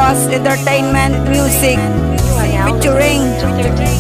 Boss Entertainment Music featuring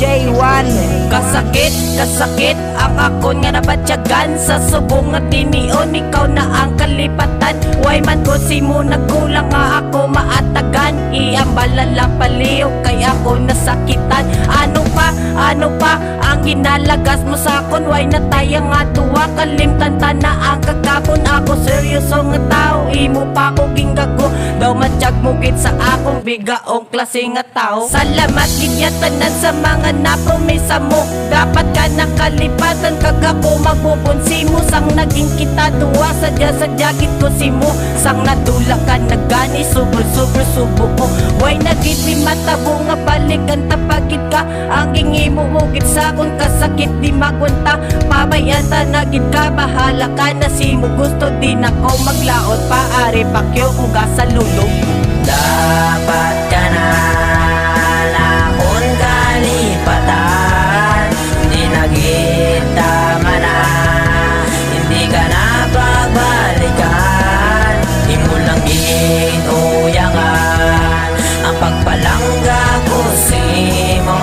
J1. Kasakit ang akon nga nabatyagan sa subong nga tinion, ikaw na ang kalipatan. Way man ko si mo nagkulang nga ako maatagan, iambalala paliw kay ako nasakitan. Ano pa ang ginalagas mo sa akon? Way na tayang nga tuwa, kalimtan ta na ang kakapon. Ako seryoso nga tao, imo pa ko gingago, daw matiyag mo gid sa akong bigaong klase nga tao. Salamat gid tanan sa mga napromesa mo, dapat ka nakalipatan kag ako magbubunsi mo. Sang naging kita duwa, sadya gid ko si mo. Sang nadula ka nagani, subol subo ko. Way nagid mi matabo nga balikan tapagid ka, ang gingi mo hugit sa akong kasakit di magwanta. Pabayanta na gid ka, bahala ka na si mo. Gusto din ako maglaot, paari pakyo kung gasalulog. Dapat ka na akong kalipatan, hindi naging tama na, hindi ka na pagbalikan. Di mo lang inuyangan ang pagpalangga ko simo,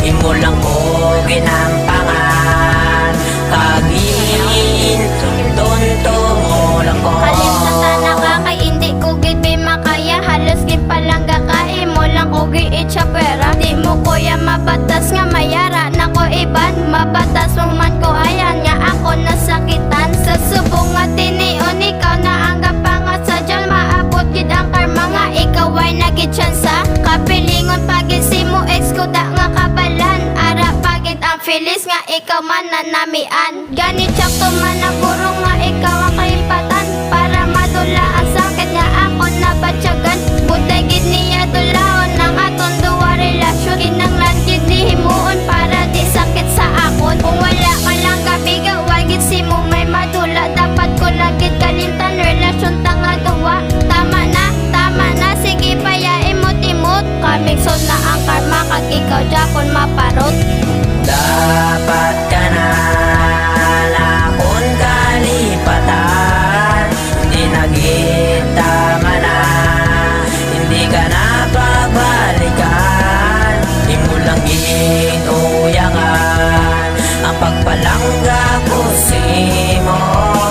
di mo lang ko ginampangan, kagin tonto mo lang ko. Kalimtatan na ka kay hindi ko gid makaya, halos gid palangga ka, imo lang ko giitsa pera. Di mo kuya mabatas nga mayara na ko iban, mabatas mo man ko ayan nga ako nasakitan. Sa subong nga tinion, ikaw na ang gapangat sa dyan, maabot gid ang karma nga ikaw ay nagid tsansa. Kapilingon pagid si mo ex ko da nga kabalan, ara pagid ang feelings nga ikaw man nanamian. Ganit sakto man na burong nga ikaw ang kalipatan, para madula ang sakit nga ako nabatyagan. Buday gid niya dulaon ng aton duwa relasyon, kinanglan gid ni himuon para di sakit sa akon. Kung wala ka lang kabiga, wagid si mo may madula, dapat ko lagid kalimtan relasyon tanga duwa. Tama na, sige paya imot-imot, kamikson na ang karma kag ikaw jakon maparot. Dapat ka na akong kalipatan, hindi naging tama na, hindi ka na pagbalikan. Di mo lang inuyangan ang pagpalangga ko simo,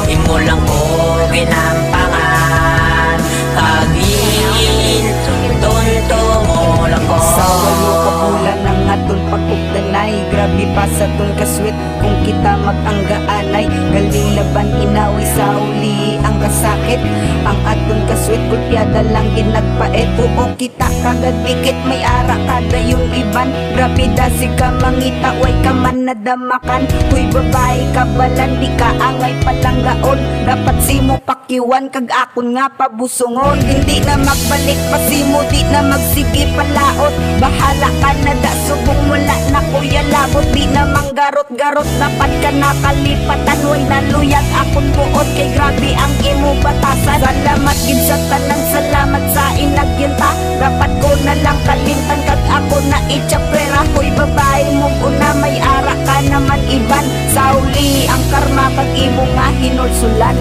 di mo lang ko ginampangan, kagin tonto mo lang ko. Sa walo ka bulan ng aton pagkukdanay, grabe pa sa ton kaswit kung kita mag-anggaanay. Galing laban inawi sa uli ang kasakit, ang aton kaswit kulpyada lang ginagpait. Oo kita kagad dikit, may ara kada yung iban. Grabe dasi ka mangita, way ka man nadamakan. Huy babae ka balan, di ka angay palanggaon, dapat si mo pakiwan kag akon nga pabusongon. Hindi na magbalik pa si mo, di na magsige palaot, bahala ka na da subong wala na kuya labot. Di na manggarot-garot, dapat ka nakalipatan, way naluyag akong buot kay grabe ang imo batasan. Salamat gid sa tanan, salamat sa inagyanta, dapat ko na lang kalimtan kag ako na itsaprera. Hoy babae mo una, may ara ka naman iban, sa uli ang karma kag imo nga hinulsulan.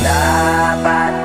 Dapat